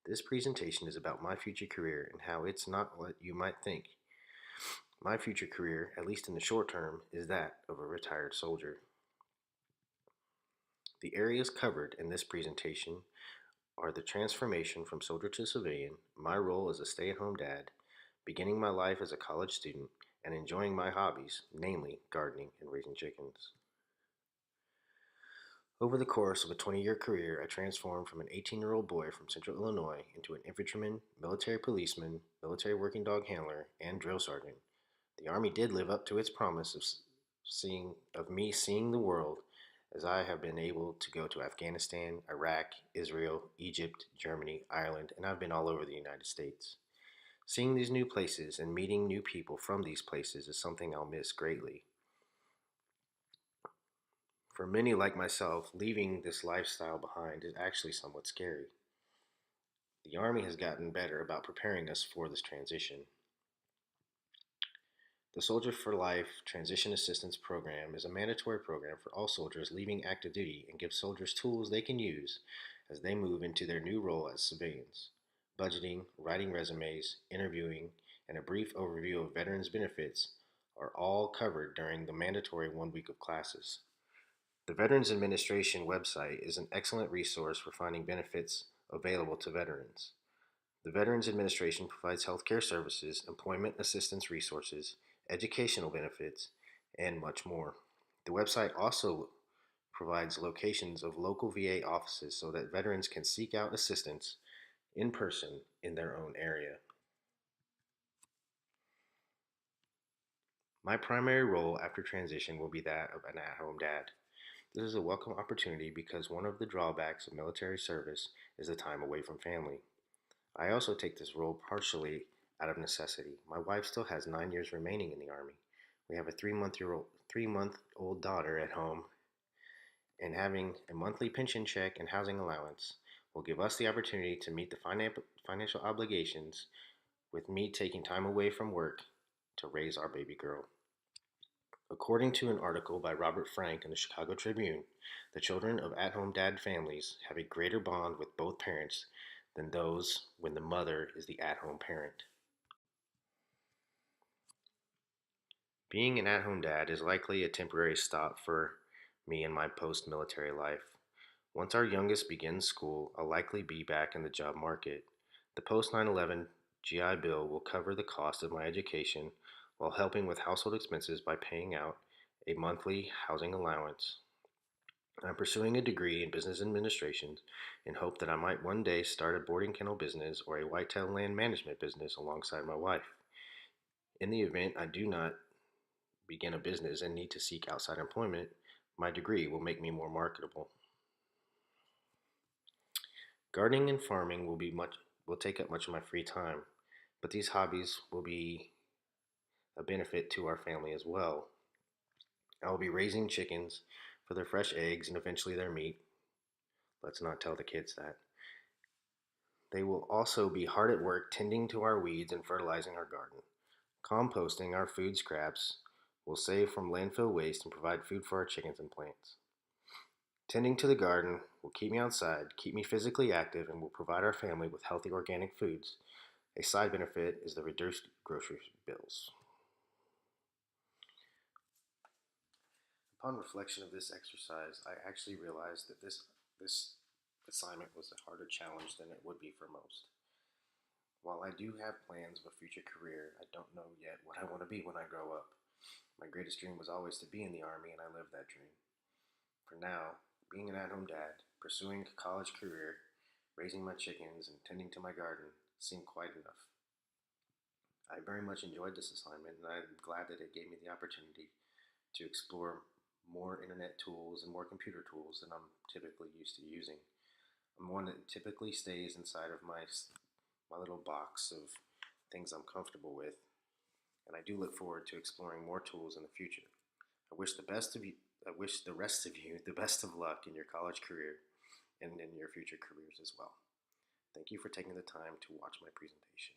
This presentation is about my future career and how it's not what you might think. My future career, at least in the short term, is that of a retired soldier. The areas covered in this presentation are the transformation from soldier to civilian, my role as a stay-at-home dad, beginning my life as a college student, and enjoying my hobbies, namely gardening and raising chickens. Over the course of a 20-year career, I transformed from an 18-year-old boy from central Illinois into an infantryman, military policeman, military working dog handler, and drill sergeant. The Army did live up to its promise of me seeing the world, as I have been able to go to Afghanistan, Iraq, Israel, Egypt, Germany, Ireland, and I've been all over the United States. Seeing these new places and meeting new people from these places is something I'll miss greatly. For many like myself, leaving this lifestyle behind is actually somewhat scary. The Army has gotten better about preparing us for this transition. The Soldier for Life Transition Assistance Program is a mandatory program for all soldiers leaving active duty and gives soldiers tools they can use as they move into their new role as civilians. Budgeting, writing resumes, interviewing, and a brief overview of veterans' benefits are all covered during the mandatory 1 week of classes. The Veterans Administration website is an excellent resource for finding benefits available to veterans. The Veterans Administration provides healthcare services, employment assistance resources, educational benefits, and much more. The website also provides locations of local VA offices so that veterans can seek out assistance in person in their own area. My primary role after transition will be that of an at-home dad. This is a welcome opportunity because one of the drawbacks of military service is the time away from family. I also take this role partially out of necessity. My wife still has 9 years remaining in the Army. We have a 3-month-old daughter at home, and having a monthly pension check and housing allowance will give us the opportunity to meet the financial obligations with me taking time away from work to raise our baby girl. According to an article by Robert Frank in the Chicago Tribune, the children of at-home dad families have a greater bond with both parents than those when the mother is the at-home parent. Being an at-home dad is likely a temporary stop for me in my post-military life. Once our youngest begins school, I'll likely be back in the job market. The post-9/11 GI Bill will cover the cost of my education while helping with household expenses by paying out a monthly housing allowance. I'm pursuing a degree in business administration in hope that I might one day start a boarding kennel business or a whitetail land management business alongside my wife. In the event I do not begin a business and need to seek outside employment, my degree will make me more marketable. Gardening and farming will take up much of my free time, but these hobbies will be a benefit to our family as well. I will be raising chickens for their fresh eggs and eventually their meat. Let's not tell the kids that. They will also be hard at work tending to our weeds and fertilizing our garden. Composting our food scraps will save from landfill waste and provide food for our chickens and plants. Tending to the garden will keep me outside, keep me physically active, and will provide our family with healthy organic foods. A side benefit is the reduced grocery bills. Upon reflection of this exercise, I actually realized that this assignment was a harder challenge than it would be for most. While I do have plans of a future career, I don't know yet what I want to be when I grow up. My greatest dream was always to be in the Army, and I lived that dream. For now, being an at-home dad, pursuing a college career, raising my chickens, and tending to my garden seemed quite enough. I very much enjoyed this assignment, and I'm glad that it gave me the opportunity to explore more internet tools and more computer tools than I'm typically used to using. I'm one that typically stays inside of my little box of things I'm comfortable with, and I do look forward to exploring more tools in the future. I wish the rest of you the best of luck in your college career and in your future careers as well. Thank you for taking the time to watch my presentation.